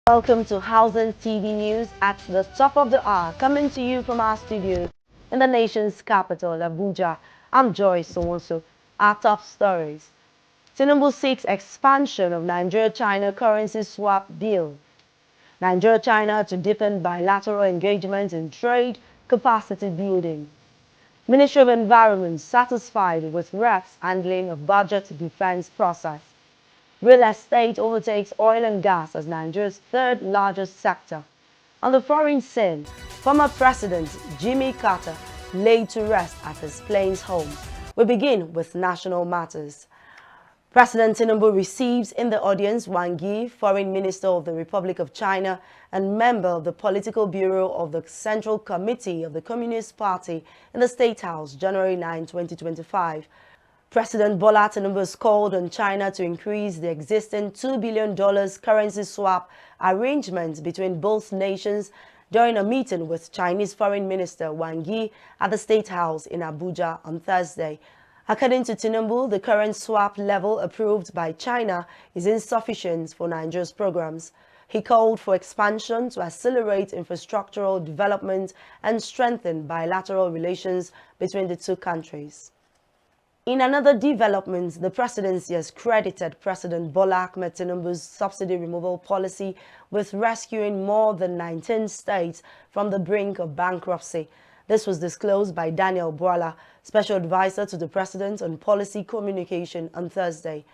Welcome to Housing TV News at the top of the hour, coming to you from our studios in the nation's capital, Abuja. I'm Joyce Sowonso. Our top stories. Tinubu seeks expansion of Nigeria-China currency swap deal. Nigeria-China to deepen bilateral engagement in trade capacity building. Ministry of Environment satisfied with REF's handling of budget defense process. Real estate overtakes oil and gas as Nigeria's third largest sector. On the foreign scene, former President Jimmy Carter laid to rest at his plains home. We begin with national matters. President Tinubu receives in the audience Wang Yi, Foreign Minister of the Republic of China and member of the Political Bureau of the Central Committee of the Communist Party in the State House, January 9, 2025. President Bola Tinubu has called on China to increase the existing $2 billion currency swap arrangement between both nations during a meeting with Chinese Foreign Minister Wang Yi at the State House in Abuja on Thursday. According to Tinubu, the current swap level approved by China is insufficient for Nigeria's programs. He called for expansion to accelerate infrastructural development and strengthen bilateral relations between the two countries. In another development, the presidency has credited President Bola Ahmed Tinubu's subsidy removal policy with rescuing more than 19 states from the brink of bankruptcy. This was disclosed by Daniel Bwala, Special Advisor to the President on Policy Communication, on Thursday.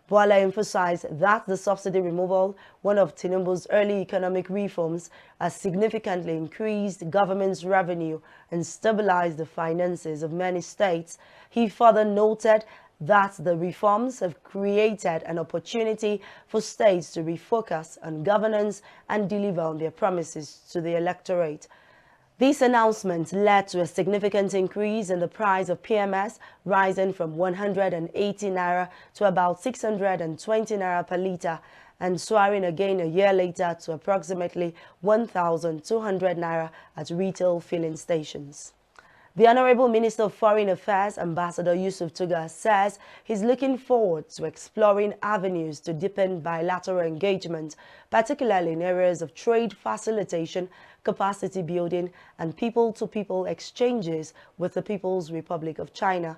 Bwala emphasized that the subsidy removal, one of Tinubu's early economic reforms, has significantly increased the government's revenue and stabilized the finances of many states. He further noted that the reforms have created an opportunity for states to refocus on governance and deliver on their promises to the electorate. These announcements led to a significant increase in the price of PMS, rising from 180 naira to about 620 naira per litre, and soaring again a year later to approximately 1,200 naira at retail filling stations. The Honorable Minister of Foreign Affairs, Ambassador Yusuf Tuga, says he's looking forward to exploring avenues to deepen bilateral engagement, particularly in areas of trade facilitation, capacity building, and people-to-people exchanges with the People's Republic of China.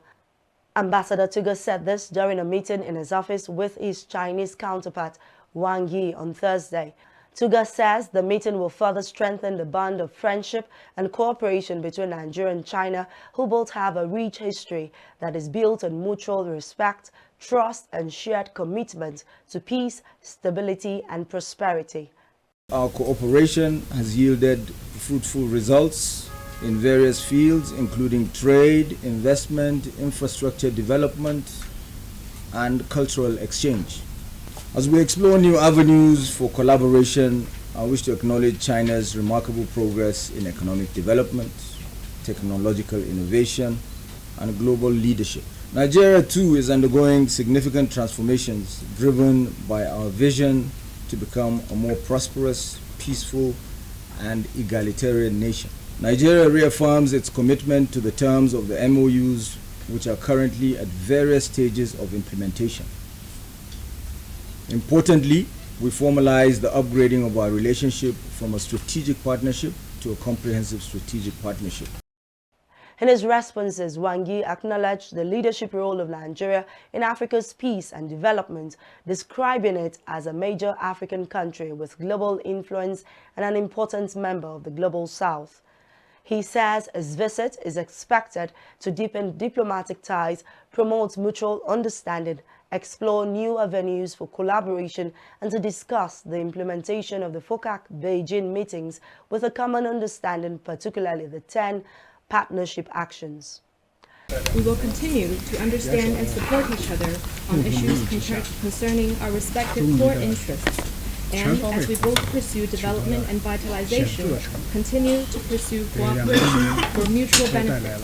Ambassador Tuga said this during a meeting in his office with his Chinese counterpart, Wang Yi, on Thursday. Tuga says the meeting will further strengthen the bond of friendship and cooperation between Nigeria and China, who both have a rich history that is built on mutual respect, trust, and shared commitment to peace, stability, and prosperity. Our cooperation has yielded fruitful results in various fields, including trade, investment, infrastructure development, and cultural exchange. As we explore new avenues for collaboration, I wish to acknowledge China's remarkable progress in economic development, technological innovation, and global leadership. Nigeria, too, is undergoing significant transformations driven by our vision to become a more prosperous, peaceful, and egalitarian nation. Nigeria reaffirms its commitment to the terms of the MOUs, which are currently at various stages of implementation. Importantly, we formalize the upgrading of our relationship from a strategic partnership to a comprehensive strategic partnership. In his responses, Wang Yi acknowledged the leadership role of Nigeria in Africa's peace and development, describing it as a major African country with global influence and an important member of the Global South. He says his visit is expected to deepen diplomatic ties, promote mutual understanding, explore new avenues for collaboration, and to discuss the implementation of the FOCAC-Beijing meetings with a common understanding, particularly the 10 partnership actions. We will continue to understand and support each other on issues concerning our respective core interests, and as we both pursue development and vitalization, continue to pursue cooperation for mutual benefit.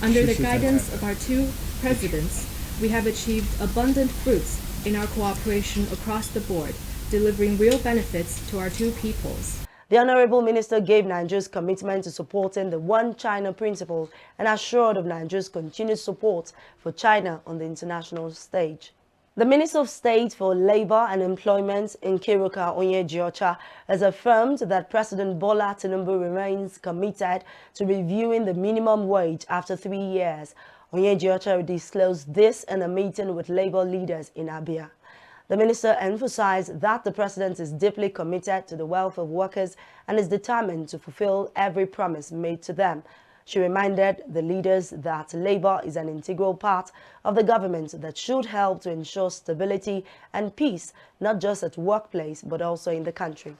Under the guidance of our two presidents, we have achieved abundant fruits in our cooperation across the board, delivering real benefits to our two peoples. The Honorable Minister gave Nigeria's commitment to supporting the One China principle and assured of Nigeria's continued support for China on the international stage. The Minister of State for Labour and Employment, Nkiruka Onyejiocha, has affirmed that President Bola Tinubu remains committed to reviewing the minimum wage after 3 years. Onyejiocha disclosed this in a meeting with Labour leaders in Abia. The minister emphasized that the president is deeply committed to the welfare of workers and is determined to fulfill every promise made to them. She reminded the leaders that labor is an integral part of the government that should help to ensure stability and peace, not just at workplace, but also in the country.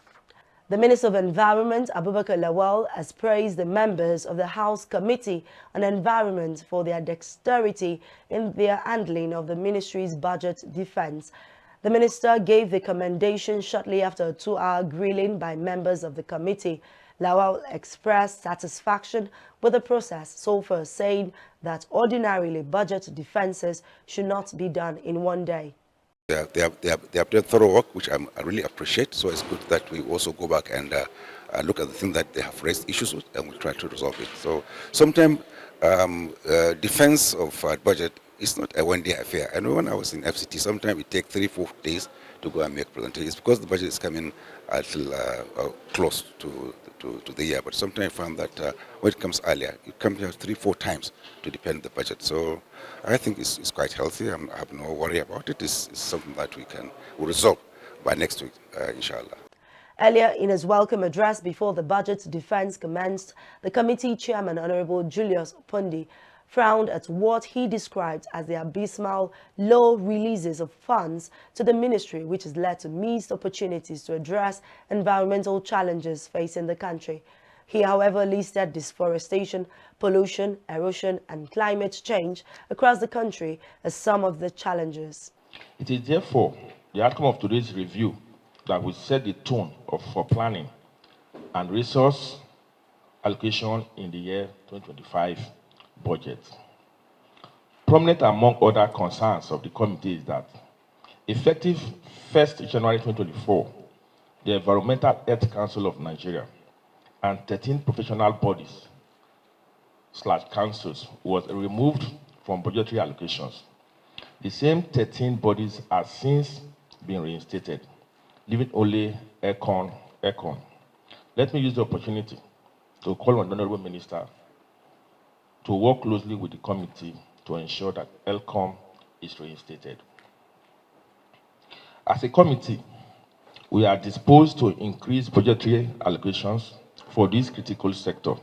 The Minister of Environment, Abubakar Lawal, has praised the members of the House Committee on Environment for their dexterity in their handling of the ministry's budget defense. The minister gave the commendation shortly after a 2-hour grilling by members of the committee. Lawal expressed satisfaction with the process so far, saying that ordinarily budget defenses should not be done in one day. They have done thorough work, which I really appreciate. So it's good that we also go back and look at the things that they have raised issues with, and we'll try to resolve it. So sometimes defense of budget is not a one-day affair. I know when I was in FCT, sometimes it takes 3-4 days to go and make presentations because the budget is coming a little close to the year. But sometimes I found that when it comes earlier, it comes here 3-4 times to defend the budget. So I think it's quite healthy. I have no worry about it. It's something that we'll resolve by next week, inshallah. Earlier in his welcome address before the budget defense commenced, the committee chairman, Honorable Julius Pundi, frowned at what he described as the abysmal low releases of funds to the ministry, which has led to missed opportunities to address environmental challenges facing the country. He, however, listed deforestation, pollution, erosion, and climate change across the country as some of the challenges. It is therefore the outcome of today's review that will set the tone for planning and resource allocation in the year 2025 budget. Prominent among other concerns of the committee is that effective 1st January 2024, the Environmental Health Council of Nigeria and 13 professional bodies / councils was removed from budgetary allocations. The same 13 bodies have since been reinstated, leaving only ECON. Let me use the opportunity to call on the Honorable Minister to work closely with the committee to ensure that ELCOM is reinstated. As a committee, we are disposed to increase budgetary allocations for this critical sector,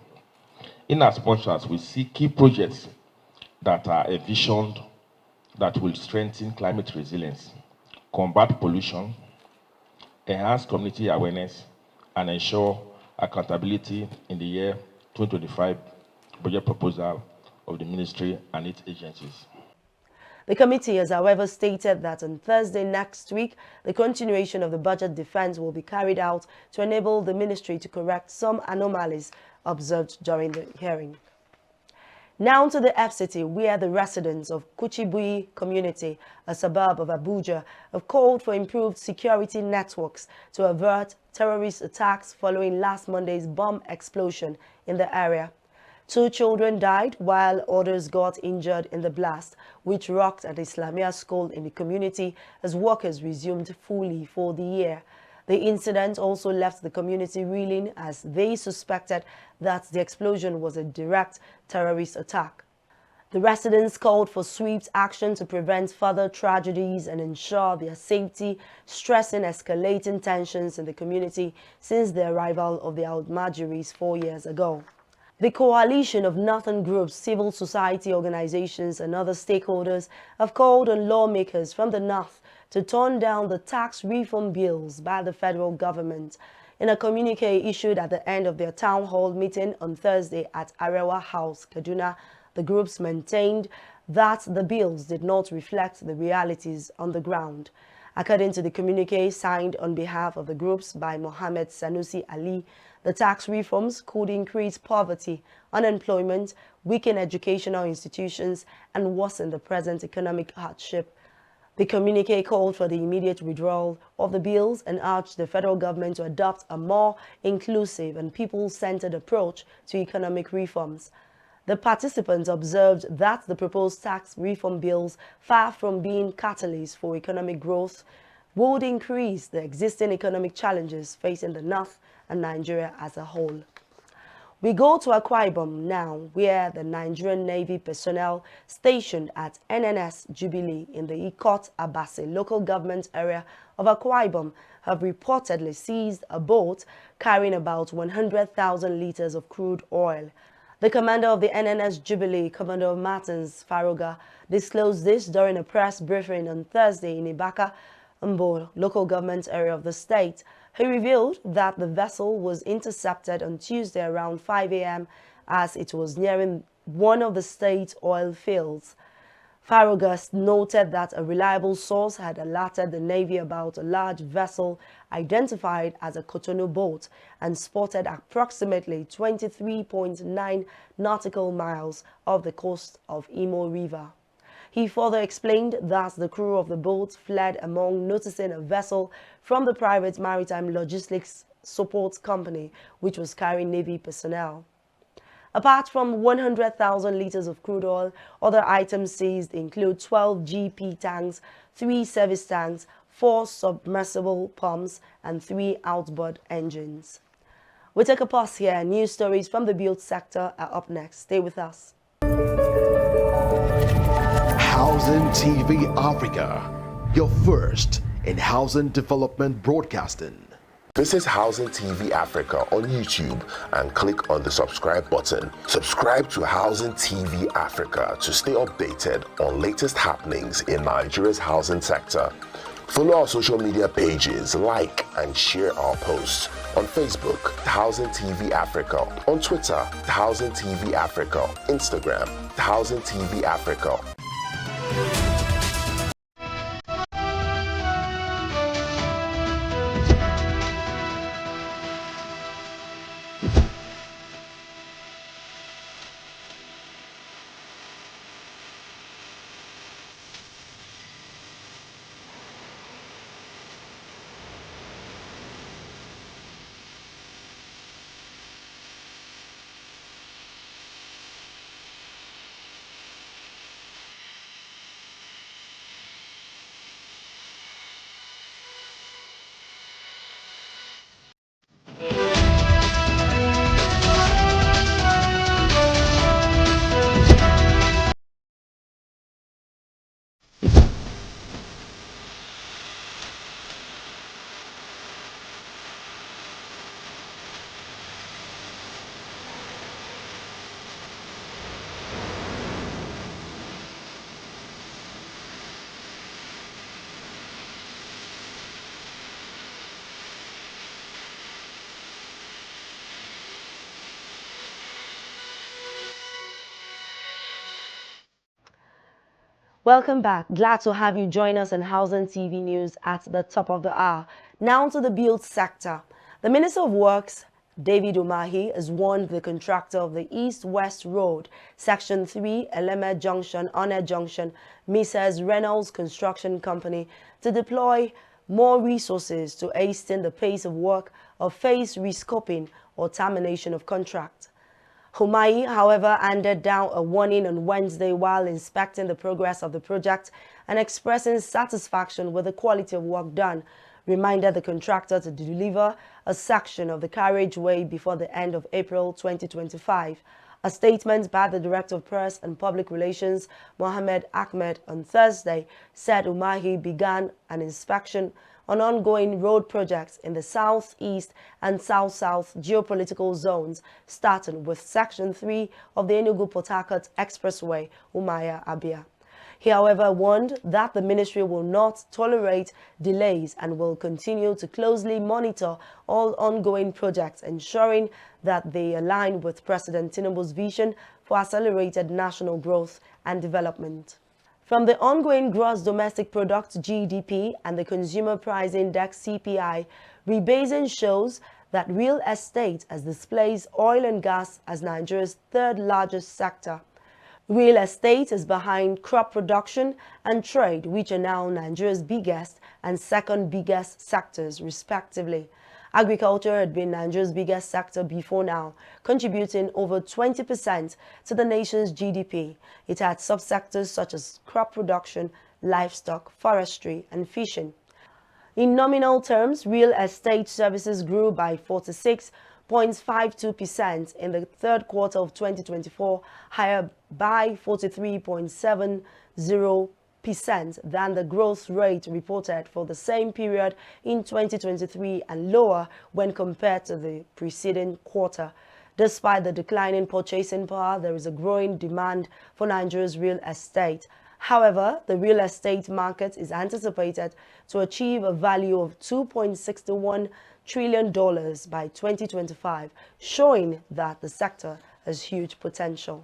in as much as we see key projects that are envisioned that will strengthen climate resilience, combat pollution, enhance community awareness, and ensure accountability in the year 2025 budget proposal of the ministry and its agencies. The committee has, however, stated that on Thursday next week, the continuation of the budget defense will be carried out to enable the ministry to correct some anomalies observed during the hearing. Now to the FCT, where the residents of Kuchibui community, a suburb of Abuja, have called for improved security networks to avert terrorist attacks following last Monday's bomb explosion in the area. 2 children died while others got injured in the blast, which rocked an Islamia school in the community as workers resumed fully for the year. The incident also left the community reeling as they suspected that the explosion was a direct terrorist attack. The residents called for swift action to prevent further tragedies and ensure their safety, stressing escalating tensions in the community since the arrival of the Almajiris 4 years ago. The coalition of northern groups, civil society organizations, and other stakeholders have called on lawmakers from the north to turn down the tax reform bills by the federal government. In a communique issued at the end of their town hall meeting on Thursday at Arewa House, Kaduna, the groups maintained that the bills did not reflect the realities on the ground. According to the communique signed on behalf of the groups by Mohammed Sanusi Ali, the tax reforms could increase poverty, unemployment, weaken educational institutions, and worsen the present economic hardship. The communique called for the immediate withdrawal of the bills and urged the federal government to adopt a more inclusive and people-centered approach to economic reforms. The participants observed that the proposed tax reform bills, far from being catalysts for economic growth, would increase the existing economic challenges facing the North and Nigeria as a whole. We go to Akwa Ibom now, where the Nigerian Navy personnel stationed at NNS Jubilee in the Ikot Abase local government area of Akwa Ibom have reportedly seized a boat carrying about 100,000 liters of crude oil. The commander of the NNS Jubilee, Commander Martins Faroga, disclosed this during a press briefing on Thursday in Ibaka, Mbo, local government area of the state. He revealed that the vessel was intercepted on Tuesday around 5 a.m. as it was nearing one of the state's oil fields. Farogas noted that a reliable source had alerted the Navy about a large vessel identified as a Cotonou boat and spotted approximately 23.9 nautical miles off the coast of Imo River. He further explained that the crew of the boat fled among noticing a vessel from the private maritime logistics support company, which was carrying Navy personnel. Apart from 100,000 liters of crude oil, other items seized include 12 GP tanks, 3 service tanks, 4 submersible pumps, and 3 outboard engines. We take a pause here. News stories from the build sector are up next. Stay with us. Housing TV Africa, your first in housing development broadcasting. Visit Housing TV Africa on YouTube and click on the subscribe button. Subscribe to Housing TV Africa to stay updated on latest happenings in Nigeria's housing sector. Follow our social media pages, like and share our posts. On Facebook, Housing TV Africa. On Twitter, Housing TV Africa. Instagram, Housing TV Africa. Welcome back. Glad to have you join us in Housing TV News at the top of the hour. Now to the build sector. The Minister of Works, David Umahi, has warned the contractor of the East-West Road, Section 3, Eleme Junction, One Junction, Mrs. Reynolds Construction Company, to deploy more resources to hasten the pace of work of phase rescoping or termination of contract. Humai, however, handed down a warning on Wednesday while inspecting the progress of the project and expressing satisfaction with the quality of work done, reminded the contractor to deliver a section of the carriageway before the end of April 2025. A statement by the Director of Press and Public Relations, Mohammed Ahmed, on Thursday said Umahi began an inspection on ongoing road projects in the southeast and south-south geopolitical zones, starting with Section 3 of the Enugu-Port Harcourt Expressway, Umuahia-Abia. He, however, warned that the ministry will not tolerate delays and will continue to closely monitor all ongoing projects, ensuring that they align with President Tinubu's vision for accelerated national growth and development. From the ongoing gross domestic product GDP and the consumer price index CPI, rebasing shows that real estate has displaced oil and gas as Nigeria's third largest sector. Real estate is behind crop production and trade, which are now Nigeria's biggest and second biggest sectors, respectively. Agriculture had been Nigeria's biggest sector before now, contributing over 20% to the nation's GDP. It had subsectors such as crop production, livestock, forestry, and fishing. In nominal terms, real estate services grew by 46.52% in the third quarter of 2024, higher by 43.70% than the growth rate reported for the same period in 2023 and lower when compared to the preceding quarter. Despite the decline in purchasing power, there is a growing demand for Nigeria's real estate. However, the real estate market is anticipated to achieve a value of $2.61 trillion by 2025, showing that the sector has huge potential.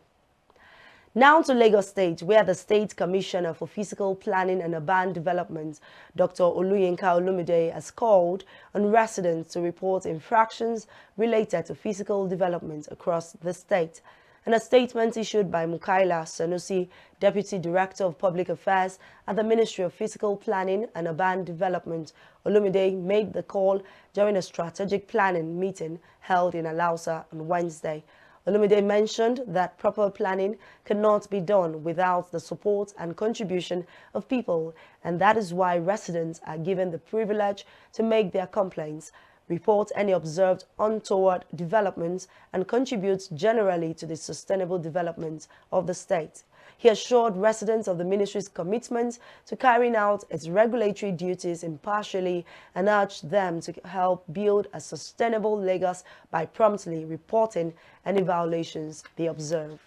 Now to Lagos State, where the State Commissioner for Physical Planning and Urban Development, Dr. Oluyinka Olumide, has called on residents to report infractions related to physical development across the state. In a statement issued by Mukaila Sanusi, Deputy Director of Public Affairs at the Ministry of Physical Planning and Urban Development, Olumide made the call during a strategic planning meeting held in Alausa on Wednesday. Olumide mentioned that proper planning cannot be done without the support and contribution of people, and that is why residents are given the privilege to make their complaints, report any observed untoward developments, and contribute generally to the sustainable development of the state. He assured residents of the ministry's commitment to carrying out its regulatory duties impartially and urged them to help build a sustainable Lagos by promptly reporting any violations they observe.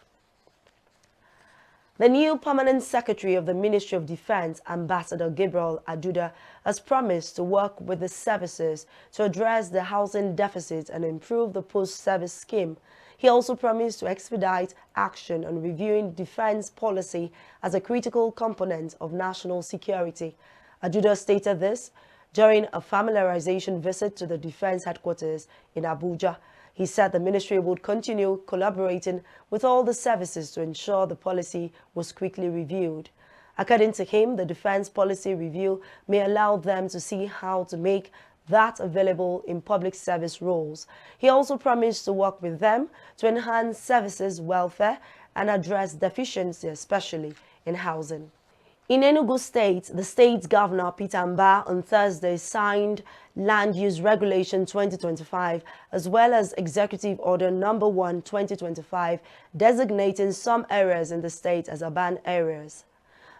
The new permanent secretary of the Ministry of Defense, Ambassador Gabriel Aduda, has promised to work with the services to address the housing deficit and improve the post-service scheme. He also promised to expedite action on reviewing defense policy as a critical component of national security. Aduda stated this during a familiarization visit to the defense headquarters in Abuja. He said the ministry would continue collaborating with all the services to ensure the policy was quickly reviewed. According to him, the defense policy review may allow them to see how to make that available in public service roles. He also promised to work with them to enhance services welfare and address deficiency, especially in housing. In Enugu State, the state's governor, Peter Mbah, on Thursday signed Land Use Regulation 2025 as well as Executive Order No. 1 2025, designating some areas in the state as urban areas.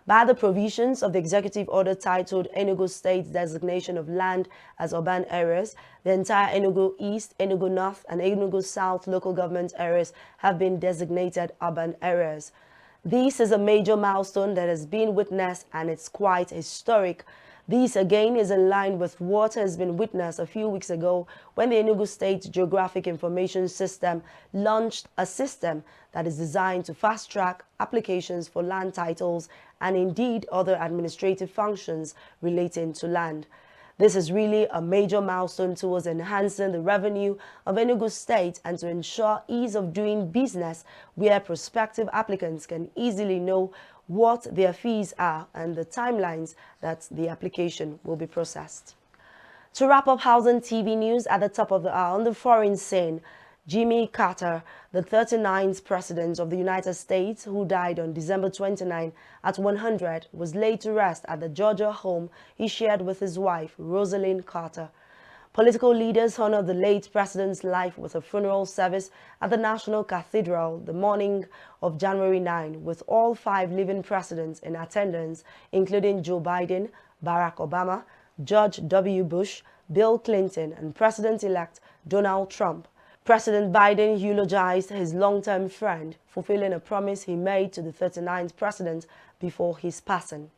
By the provisions of the executive order titled Enugu State's Designation of Land as Urban Areas, the entire Enugu East, Enugu North, and Enugu South local government areas have been designated urban areas. This is a major milestone that has been witnessed, and it's quite historic. This again is in line with what has been witnessed a few weeks ago when the Enugu State Geographic Information System launched a system that is designed to fast-track applications for land titles and indeed other administrative functions relating to land. This is really a major milestone towards enhancing the revenue of Enugu State and to ensure ease of doing business where prospective applicants can easily know what their fees are and the timelines that the application will be processed. To wrap up Housing TV news at the top of the hour, on the foreign scene, Jimmy Carter, the 39th President of the United States, who died on December 29 at 100, was laid to rest at the Georgia home he shared with his wife, Rosalind Carter. Political leaders honored the late president's life with a funeral service at the National Cathedral the morning of January 9, with all 5 living presidents in attendance, including Joe Biden, Barack Obama, George W. Bush, Bill Clinton, and President-elect Donald Trump. President Biden eulogized his long-term friend, fulfilling a promise he made to the 39th president before his passing.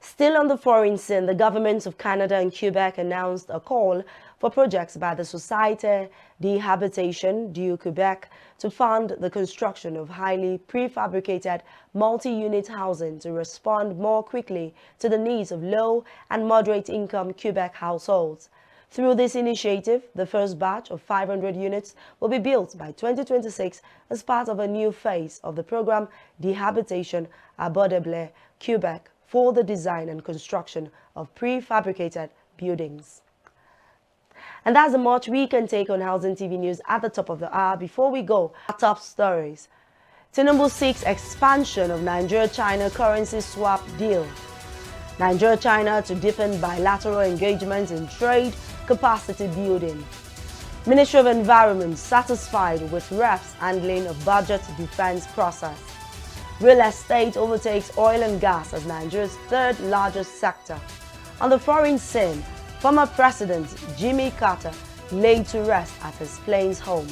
Still on the foreign scene, the governments of Canada and Quebec announced a call for projects by the Société de Habitation du Québec to fund the construction of highly prefabricated multi-unit housing to respond more quickly to the needs of low and moderate-income Quebec households. Through this initiative, the first batch of 500 units will be built by 2026 as part of a new phase of the program De Habitation Abordable Quebec for the design and construction of prefabricated buildings. And that's the much we can take on Housing TV News at the top of the hour. Before we go, our top stories. Tinubu seeks expansion of Nigeria-China currency swap deal. Nigeria-China to deepen bilateral engagements in trade capacity building. Ministry of Environment satisfied with reps handling of budget defense process. Real estate overtakes oil and gas as Nigeria's third largest sector. On the foreign scene, former President Jimmy Carter laid to rest at his plains home.